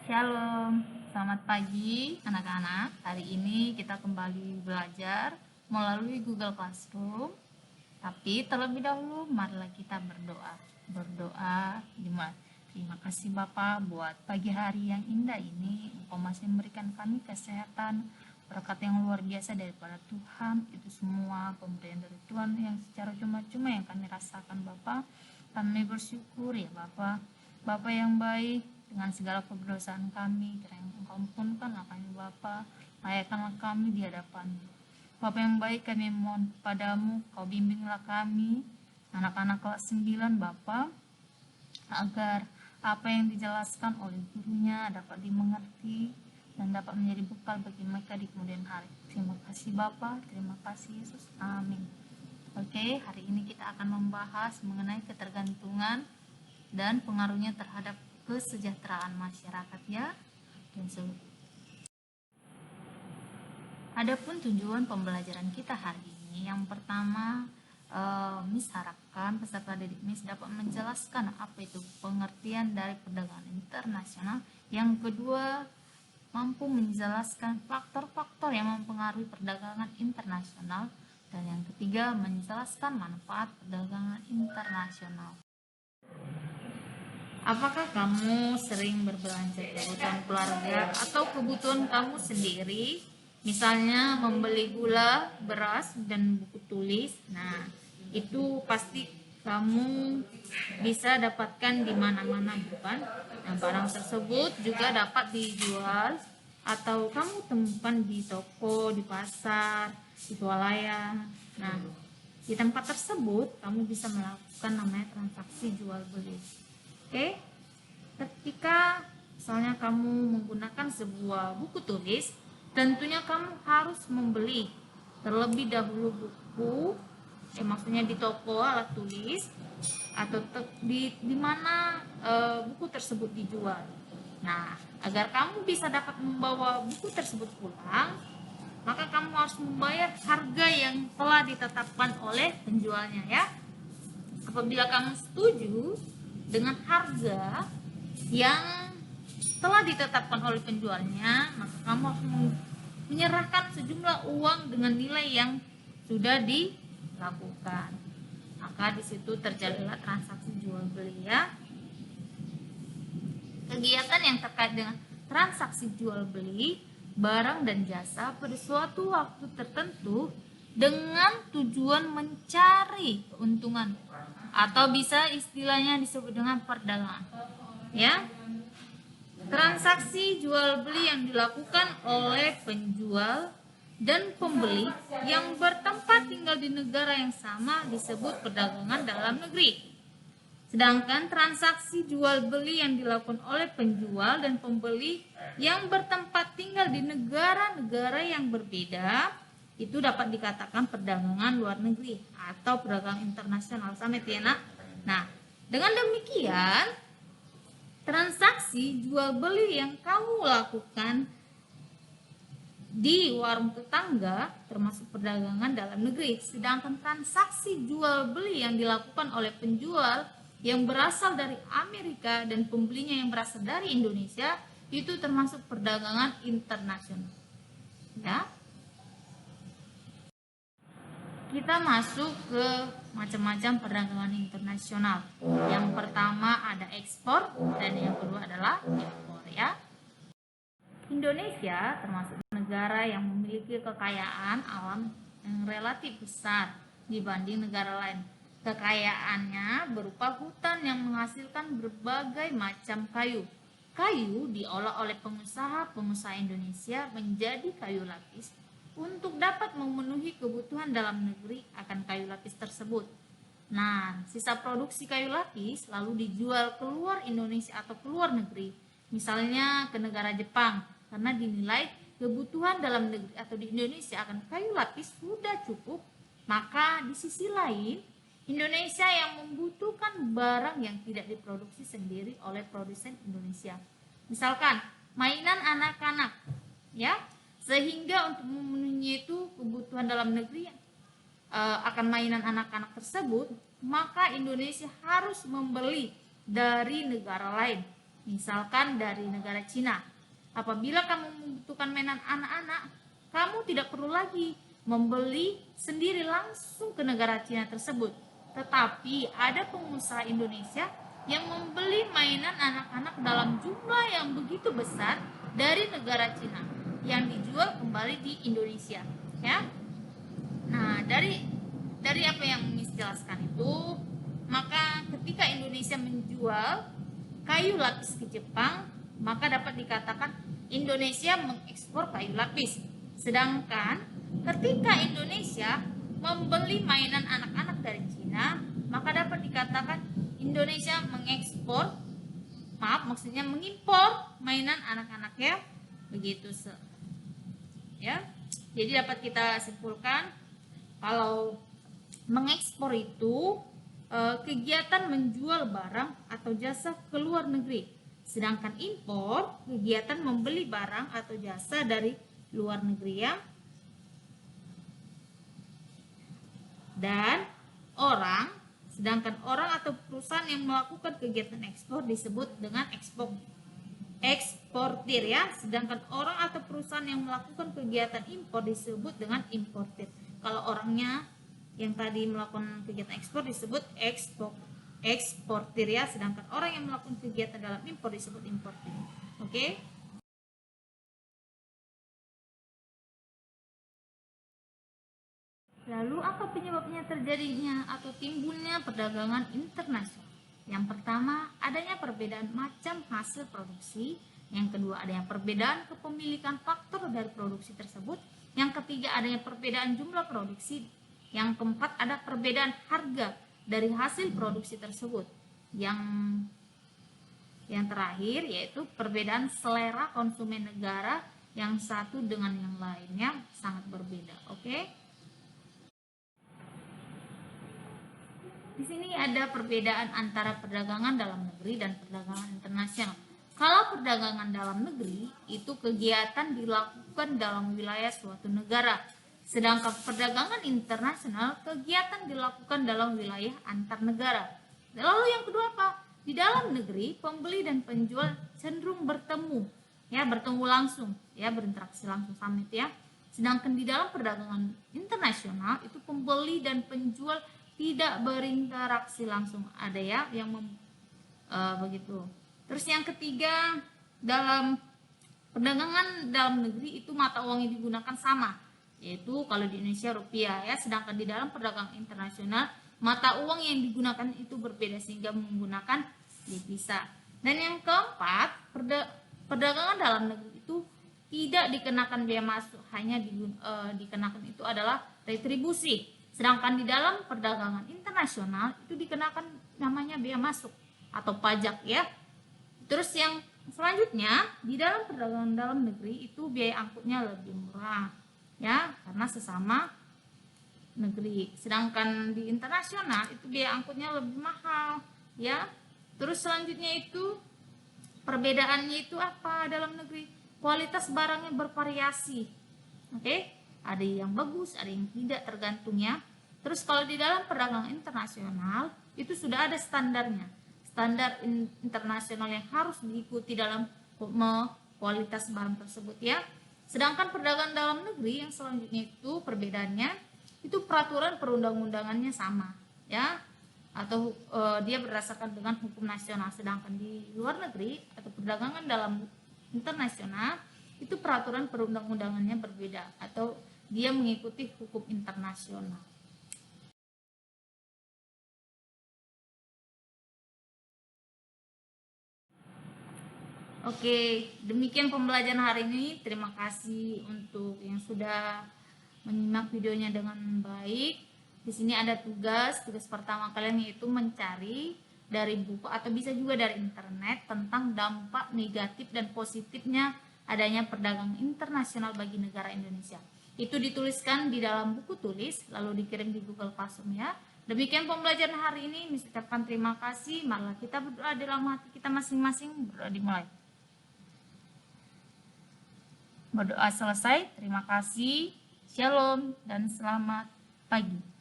Shalom, selamat pagi anak-anak. Hari ini kita kembali belajar melalui Google Classroom. Tapi terlebih dahulu marilah kita berdoa. Berdoa terima kasih Bapa buat pagi hari yang indah ini. Engkau masih memberikan kami kesehatan, berkat yang luar biasa daripada Tuhan. Itu semua pemberian dari Tuhan yang secara cuma-cuma yang kami rasakan Bapa. Kami bersyukur ya Bapa. Bapa yang baik, dengan segala keberdosaan kami, kiranya Engkau ampunkanlah kami Bapa, layakkanlah kami di hadapan Bapa yang baik. Kami mohon padamu, Kau bimbinglah kami, anak-anak kelas 9 Bapa, agar apa yang dijelaskan oleh gurunya dapat dimengerti dan dapat menjadi bekal bagi mereka di kemudian hari. Terima kasih Bapa, terima kasih Yesus, amin. Oke, hari ini kita akan membahas mengenai ketergantungan dan pengaruhnya terhadap kesejahteraan masyarakat ya. Adapun tujuan pembelajaran kita hari ini, yang pertama, Miss harapkan peserta didik Miss dapat menjelaskan apa itu pengertian dari perdagangan internasional. Yang kedua, mampu menjelaskan faktor-faktor yang mempengaruhi perdagangan internasional. Dan yang ketiga, menjelaskan manfaat perdagangan internasional. Apakah kamu sering berbelanja kebutuhan keluarga atau kebutuhan kamu sendiri? Misalnya membeli gula, beras, dan buku tulis. Nah, itu pasti kamu bisa dapatkan di mana-mana, bukan? Nah, barang tersebut juga dapat dijual atau kamu temukan di toko, di pasar, di swalayan. Nah, di tempat tersebut kamu bisa melakukan namanya transaksi jual beli. Oke, ketika misalnya kamu menggunakan sebuah buku tulis, tentunya kamu harus membeli terlebih dahulu buku, maksudnya di toko alat tulis atau di mana buku tersebut dijual. Nah, agar kamu bisa dapat membawa buku tersebut pulang, maka kamu harus membayar harga yang telah ditetapkan oleh penjualnya ya. Apabila kamu setuju dengan harga yang telah ditetapkan oleh penjualnya, maka kamu harus menyerahkan sejumlah uang dengan nilai yang sudah dilakukan. Maka di situ terjadilah transaksi jual beli ya. Kegiatan yang terkait dengan transaksi jual beli barang dan jasa pada suatu waktu tertentu dengan tujuan mencari keuntungan, atau bisa istilahnya disebut dengan perdagangan ya. Transaksi jual beli yang dilakukan oleh penjual dan pembeli yang bertempat tinggal di negara yang sama disebut perdagangan dalam negeri. Sedangkan transaksi jual beli yang dilakukan oleh penjual dan pembeli yang bertempat tinggal di negara-negara yang berbeda itu dapat dikatakan perdagangan luar negeri atau perdagangan internasional. Sama Tiana. Nah, dengan demikian transaksi jual beli yang kamu lakukan di warung tetangga termasuk perdagangan dalam negeri. Sedangkan transaksi jual beli yang dilakukan oleh penjual yang berasal dari Amerika dan pembelinya yang berasal dari Indonesia itu termasuk perdagangan internasional. Ya. Kita masuk ke macam-macam perdagangan internasional. Yang pertama ada ekspor dan yang kedua adalah impor ya. Indonesia termasuk negara yang memiliki kekayaan alam yang relatif besar dibanding negara lain. Kekayaannya berupa hutan yang menghasilkan berbagai macam kayu. Kayu diolah oleh pengusaha-pengusaha Indonesia menjadi kayu lapis untuk dapat memenuhi kebutuhan dalam negeri akan kayu lapis tersebut. Nah, sisa produksi kayu lapis lalu dijual keluar Indonesia atau keluar negeri, misalnya ke negara Jepang, karena dinilai kebutuhan dalam negeri atau di Indonesia akan kayu lapis sudah cukup. Maka di sisi lain, Indonesia yang membutuhkan barang yang tidak diproduksi sendiri oleh produsen Indonesia. Misalkan mainan anak-anak, ya. Sehingga untuk memenuhi itu kebutuhan dalam negeri akan mainan anak-anak tersebut, maka Indonesia harus membeli dari negara lain misalkan dari negara Cina. Apabila kamu membutuhkan mainan anak-anak, kamu tidak perlu lagi membeli sendiri langsung ke negara Cina tersebut. Tetapi ada pengusaha Indonesia yang membeli mainan anak-anak dalam jumlah yang begitu besar dari negara Cina yang dijual kembali di Indonesia, ya. Nah, dari apa yang Miss jelaskan itu, maka ketika Indonesia menjual kayu lapis ke Jepang, maka dapat dikatakan Indonesia mengekspor kayu lapis. Sedangkan ketika Indonesia membeli mainan anak-anak dari Cina, maka dapat dikatakan Indonesia mengimpor mainan anak-anak, ya. Begitu, ya. Jadi dapat kita simpulkan kalau mengekspor itu kegiatan menjual barang atau jasa ke luar negeri. Sedangkan impor kegiatan membeli barang atau jasa dari luar negeri, ya. Dan sedangkan orang atau perusahaan yang melakukan kegiatan ekspor disebut dengan eksportir, ya. Sedangkan orang atau perusahaan yang melakukan kegiatan impor disebut dengan importir. Kalau orangnya yang tadi melakukan kegiatan ekspor disebut eksportir, ya. Sedangkan orang yang melakukan kegiatan dalam impor disebut importir. Oke? Lalu apa penyebabnya terjadinya atau timbulnya perdagangan internasional? Yang pertama, adanya perbedaan macam hasil produksi. Yang kedua, adanya perbedaan kepemilikan faktor dari produksi tersebut. Yang ketiga, adanya perbedaan jumlah produksi. Yang keempat, ada perbedaan harga dari hasil produksi tersebut. Yang terakhir yaitu perbedaan selera konsumen negara yang satu dengan yang lainnya sangat berbeda. Oke? Di sini ada perbedaan antara perdagangan dalam negeri dan perdagangan internasional. Kalau perdagangan dalam negeri itu kegiatan dilakukan dalam wilayah suatu negara. Sedangkan perdagangan internasional kegiatan dilakukan dalam wilayah antar negara. Lalu yang kedua apa? Di dalam negeri pembeli dan penjual cenderung bertemu langsung, ya, berinteraksi langsung sama itu, ya. Sedangkan di dalam perdagangan internasional itu pembeli dan penjual tidak berinteraksi langsung, ada, ya, yang begitu. Terus yang ketiga, dalam perdagangan dalam negeri itu mata uang yang digunakan sama, yaitu kalau di Indonesia rupiah, ya. Sedangkan di dalam perdagangan internasional mata uang yang digunakan itu berbeda sehingga menggunakan devisa. Dan yang keempat, perdagangan dalam negeri itu tidak dikenakan biaya masuk, hanya dikenakan itu adalah retribusi. Sedangkan di dalam perdagangan internasional itu dikenakan namanya biaya masuk atau pajak, ya. Terus yang selanjutnya, di dalam perdagangan dalam negeri itu biaya angkutnya lebih murah, ya, karena sesama negeri. Sedangkan di internasional itu biaya angkutnya lebih mahal, ya. Terus selanjutnya itu perbedaannya itu apa dalam negeri? Kualitas barangnya bervariasi. Oke? Ada yang bagus, ada yang tidak, tergantungnya. Terus kalau di dalam perdagangan internasional itu sudah ada standarnya, standar internasional yang harus diikuti dalam kualitas barang tersebut, ya. Sedangkan perdagangan dalam negeri yang selanjutnya itu perbedaannya itu peraturan perundang-undangannya sama, ya, atau dia berdasarkan dengan hukum nasional. Sedangkan di luar negeri atau perdagangan dalam internasional itu peraturan perundang-undangannya berbeda atau dia mengikuti hukum internasional. Oke, demikian pembelajaran hari ini. Terima kasih untuk yang sudah menyimak videonya dengan baik. Di sini ada tugas pertama kalian yaitu mencari dari buku atau bisa juga dari internet tentang dampak negatif dan positifnya adanya perdagangan internasional bagi negara Indonesia. Itu dituliskan di dalam buku tulis lalu dikirim di Google Classroom, ya. Demikian pembelajaran hari ini. Mengucapkan terima kasih. Marilah kita berdoa dalam hati kita masing-masing. Berdoa dimulai. Berdoa selesai. Terima kasih. Shalom dan selamat pagi.